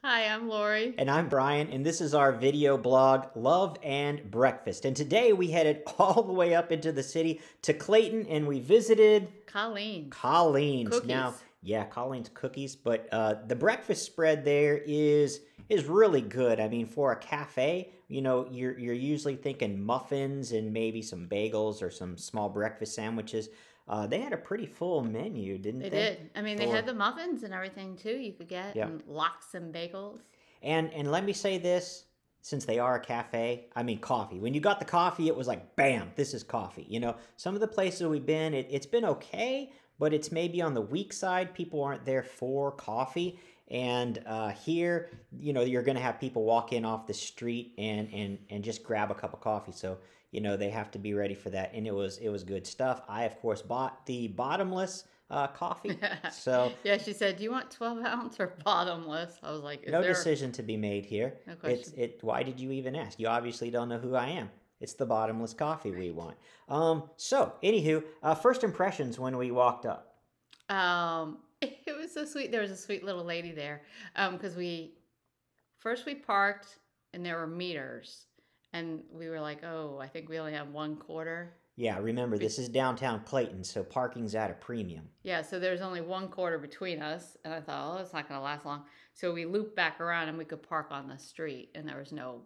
Hi, I'm Lori. And I'm Brian, and this is our video blog, Love and Breakfast. And today we headed all the way up into the city to Clayton, and we visited Colleen's. Colleen's. Now, Cookies. yeah, Colleen's cookies, but the breakfast spread there is really good. I mean, for a cafe, you're usually thinking muffins and maybe some bagels or some small breakfast sandwiches. They had a pretty full menu, didn't They they? did. I mean, they had the muffins and everything too you could get, Yeah. and lox and bagels. And let me say this, since they are a cafe, I mean coffee. When you got the coffee, it was like, bam, this is coffee. Some of the places we've been, it's been okay, but it's maybe on the weak side. People aren't there for coffee. And here, you're going to have people walk in off the street and just grab a cup of coffee. So, they have to be ready for that. And it was good stuff. I, of course, bought the bottomless coffee. So yeah, she said, "Do you want 12-ounce or bottomless?" I was like, no decision to be made here. No question. Why did you even ask? You obviously don't know who I am. It's the bottomless coffee we want. So anywho, first impressions when we walked up. It was so sweet. There was a sweet little lady there. Because we parked and there were meters, and we were like, "Oh, I think we only have 1/4." Yeah, remember, this is downtown Clayton, so parking's at a premium. Yeah, so there's only 1/4 between us, and I thought, oh, it's not going to last long. So we looped back around and we could park on the street, and there was no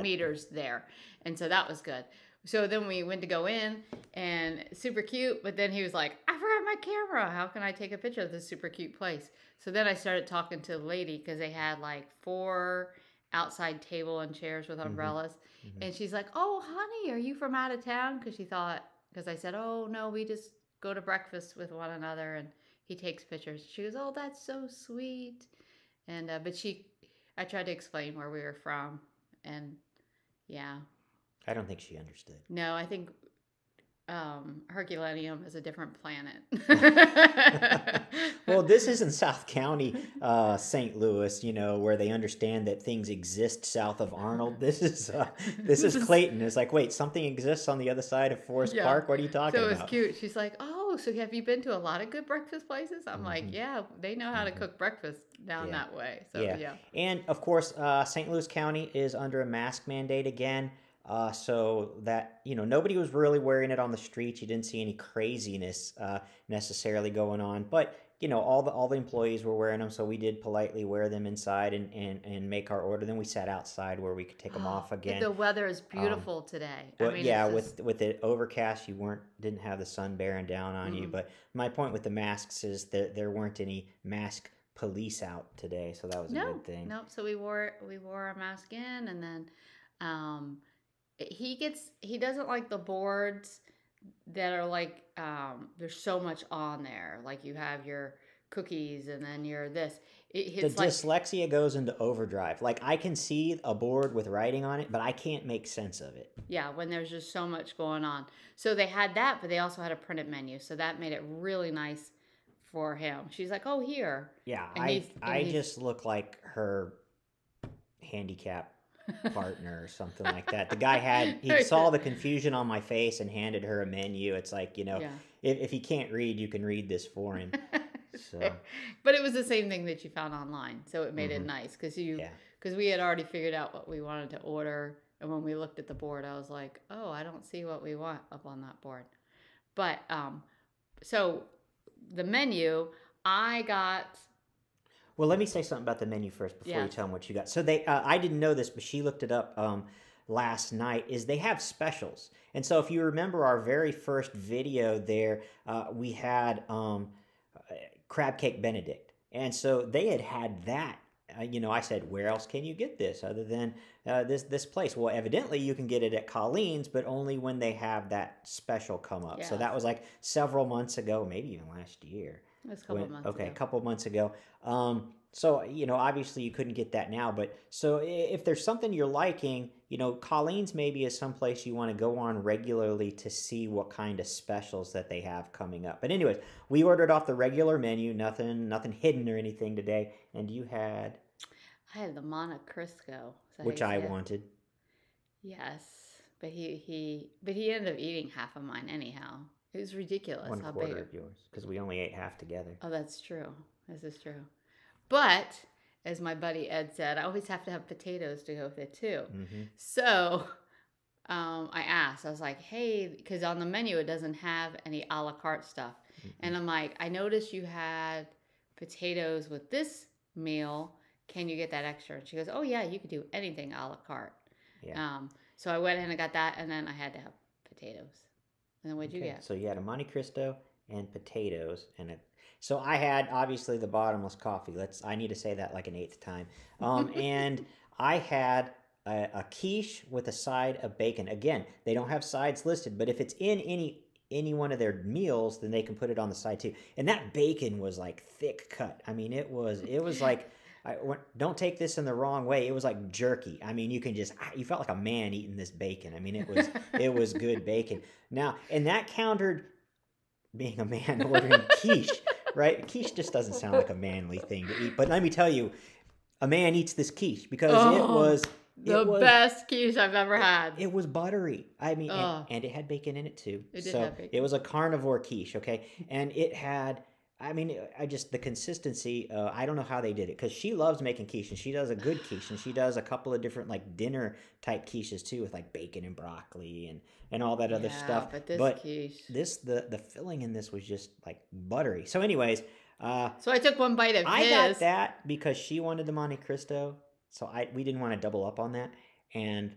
meters there, and so that was good. So then we went to go in, and super cute, but then he was like, I forgot my camera. How can I take a picture of this super cute place? So then I started talking to the lady because they had like 4 outside table and chairs with umbrellas. Mm-hmm. And she's like, oh, honey, are you from out of town? Because I said, oh, no, we just go to breakfast with one another and he takes pictures. She goes, oh, that's so sweet. And, I tried to explain where we were from, and yeah. I don't think she understood. No, I think Herculaneum is a different planet. Well, this isn't South County, St. Louis, where they understand that things exist south of Arnold. This is Clayton. It's like, wait, something exists on the other side of Forest Park? What are you talking about? So it was cute. She's like, oh, so have you been to a lot of good breakfast places? I'm like, yeah, they know how to cook breakfast down that way. So yeah. And of course, St. Louis County is under a mask mandate again. So that, nobody was really wearing it on the streets. You didn't see any craziness necessarily going on. But, all the employees were wearing them. So we did politely wear them inside and make our order. Then we sat outside where we could take them off again. The weather is beautiful today. Well, with it overcast, you didn't have the sun bearing down on you. But my point with the masks is that there weren't any mask police out today. So that was a good thing. Nope. So we wore a mask in, and then he doesn't like the boards that are like there's so much on there, like you have your cookies and then your this. Dyslexia goes into overdrive. Like, I can see a board with writing on it, but I can't make sense of it. Yeah, when there's just so much going on. So they had that, but they also had a printed menu, so that made it really nice for him. She's like, oh, here. Yeah, I just look like her handicap partner or something like that. The guy he saw the confusion on my face and handed her a menu. It's like, if he can't read, you can read this for him. So, but it was the same thing that you found online, so it made it nice because we had already figured out what we wanted to order, and when we looked at the board, I was like, oh, I don't see what we want up on that board. But so the menu, I got. Well, let me say something about the menu first before you tell them what you got. So I didn't know this, but she looked it up last night, is they have specials. And so if you remember our very first video there, we had crab cake Benedict. And so they had that. I said, where else can you get this other than this place? Well, evidently you can get it at Colleen's, but only when they have that special come up. Yeah. So that was like several months ago, maybe even last year. It was a couple months ago. A couple months ago. So, obviously you couldn't get that now, but so if there's something you're liking, Colleen's maybe is someplace you want to go on regularly to see what kind of specials that they have coming up. But anyways, we ordered off the regular menu, nothing hidden or anything today. And you had? I had the Monte Cristo. Which I wanted. Yes, but he ended up eating half of mine anyhow. It was ridiculous. 1/4 of yours, because we only ate half together. Oh, that's true. This is true. But as my buddy Ed said, I always have to have potatoes to go with it too. Mm-hmm. So I asked, I was like, hey, because on the menu it doesn't have any a la carte stuff. Mm-hmm. And I'm like, I noticed you had potatoes with this meal. Can you get that extra? And she goes, oh, yeah, you could do anything a la carte. Yeah. So I went in and got that, and then I had to have potatoes. And then what'd you get? So you had a Monte Cristo and potatoes, so I had obviously the bottomless coffee. I need to say that like an 8th time. And I had a quiche with a side of bacon. Again, they don't have sides listed, but if it's in any one of their meals, then they can put it on the side too. And that bacon was like thick cut. I mean, it was like, don't take this in the wrong way. It was like jerky. I mean, you felt like a man eating this bacon. I mean, it was good bacon. Now, and that countered being a man ordering quiche, right? Quiche just doesn't sound like a manly thing to eat. But let me tell you, a man eats this quiche because it was the best quiche I've ever had. It was buttery. I mean, and it had bacon in it too. It did have bacon. It was a carnivore quiche, okay? And it had, I mean, the consistency, I don't know how they did it, because she loves making quiche, and she does a good quiche, and she does a couple of different, like, dinner-type quiches, too, with, like, bacon and broccoli and all that other stuff. But quiche. The filling in this was just, like, buttery. So anyways... so I took one bite of his. I got that because she wanted the Monte Cristo, so we didn't want to double up on that, and...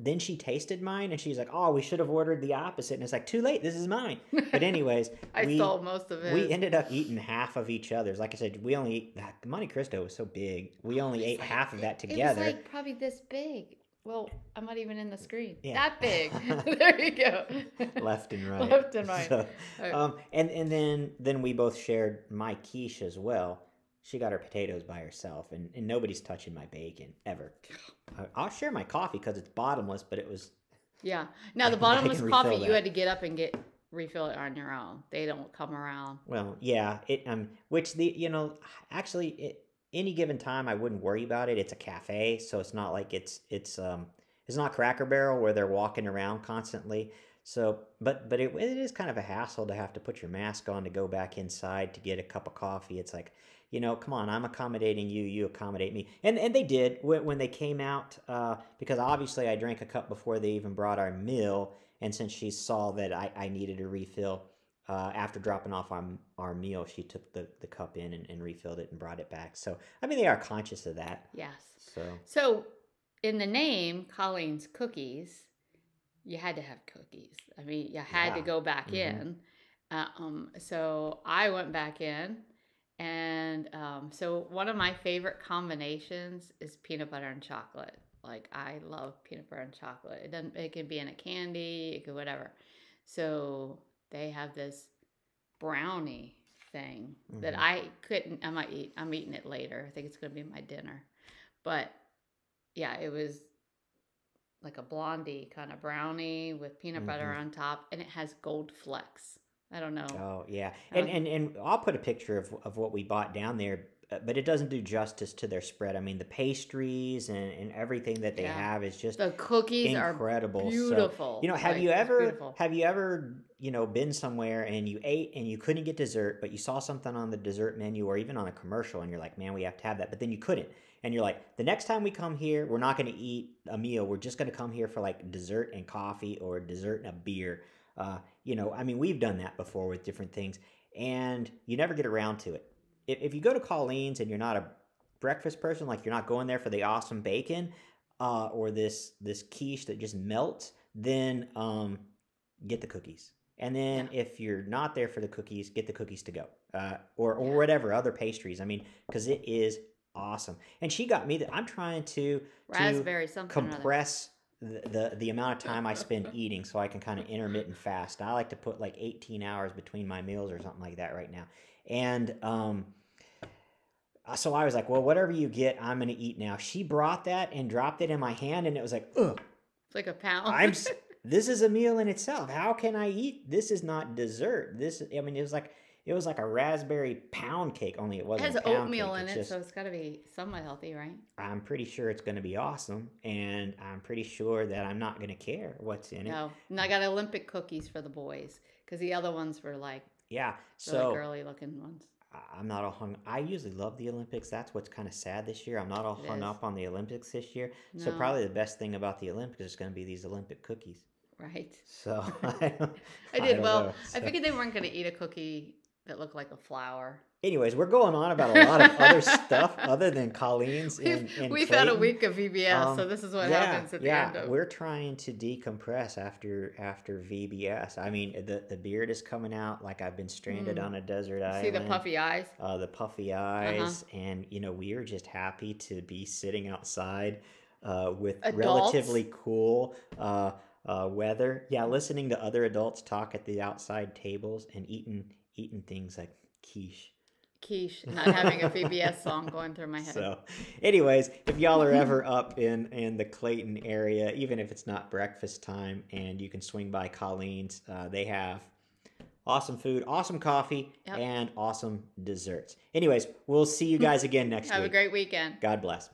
then she tasted mine, and she's like, "Oh, we should have ordered the opposite." And it's like, too late. This is mine. But anyways, I stole most of it. We ended up eating half of each other's. Like I said, we only ate the Monte Cristo was so big. We only ate half of that together. It was like probably this big. Well, I'm not even in the screen. Yeah. That big. There you go. Left and right. Left and right. So, and then we both shared my quiche as well. She got her potatoes by herself, and nobody's touching my bacon, ever. I'll share my coffee because it's bottomless, but it was... Yeah. Now, the bottomless coffee, you had to get up and refill it on your own. They don't come around. Well, yeah. Any given time, I wouldn't worry about it. It's a cafe, so it's not like it's not Cracker Barrel where they're walking around constantly. So, but it is kind of a hassle to have to put your mask on to go back inside to get a cup of coffee. It's like... come on, I'm accommodating you, you accommodate me. And they did when they came out, because obviously I drank a cup before they even brought our meal, and since she saw that I needed a refill, after dropping off our meal, she took the cup in and refilled it and brought it back. So, I mean, they are conscious of that. Yes. So in the name, Colleen's Cookies, you had to have cookies. I mean, you had to go back in. So I went back in. And so one of my favorite combinations is peanut butter and chocolate. Like, I love peanut butter and chocolate. It can be in a candy, it could whatever. So they have this brownie thing that I couldn't. I'm eating it later. I think it's going to be my dinner. But yeah, it was like a blondie kind of brownie with peanut butter on top, and it has gold flecks. I don't know. Oh, yeah. And I'll put a picture of what we bought down there, but it doesn't do justice to their spread. I mean, the pastries and everything that they have is just the cookies incredible. Are beautiful. So, have you ever, been somewhere and you ate and you couldn't get dessert, but you saw something on the dessert menu or even on a commercial and you're like, man, we have to have that, but then you couldn't. And you're like, the next time we come here, we're not going to eat a meal. We're just going to come here for like dessert and coffee or dessert and a beer. We've done that before with different things, and you never get around to it. If you go to Colleen's and you're not a breakfast person, like you're not going there for the awesome bacon, or this quiche that just melts, then get the cookies. And then if you're not there for the cookies, get the cookies to go, or whatever other pastries. I mean, because it is awesome. And she got me that. I'm trying to raspberry something compress the amount of time I spend eating so I can kind of intermittent fast. I like to put like 18 hours between my meals or something like that right now. And so I was like, well, whatever you get, I'm going to eat now. She brought that and dropped it in my hand, and it was like, ugh. It's like a pound. This is a meal in itself. How can I eat? This is not dessert. It was like a raspberry pound cake, only it wasn't. It has oatmeal in it, so it's got to be somewhat healthy, right? I'm pretty sure it's going to be awesome, and I'm pretty sure that I'm not going to care what's in it. No, and I got Olympic cookies for the boys because the other ones were like really girly looking ones. I'm not all hung. I usually love the Olympics. That's what's kind of sad this year. I'm not all hung up on the Olympics this year. No. So probably the best thing about the Olympics is going to be these Olympic cookies. Right. So I did. Well, I figured they weren't going to eat a cookie that looked like a flower. Anyways, we're going on about a lot of other stuff other than Colleen's. We've had a week of VBS, so this is what happens at the end of. We're trying to decompress after VBS. I mean, the beard is coming out like I've been stranded on a desert island. See the puffy eyes? The puffy eyes, and we are just happy to be sitting outside with relatively cool weather. Yeah, listening to other adults talk at the outside tables and eating things like quiche, not having a VBS song going through my head. So anyways, if y'all are ever up in the Clayton area, even if it's not breakfast time, and you can swing by Colleen's, they have awesome food, awesome coffee, and awesome desserts. Anyways, we'll see you guys again next week. Have a great weekend. God bless.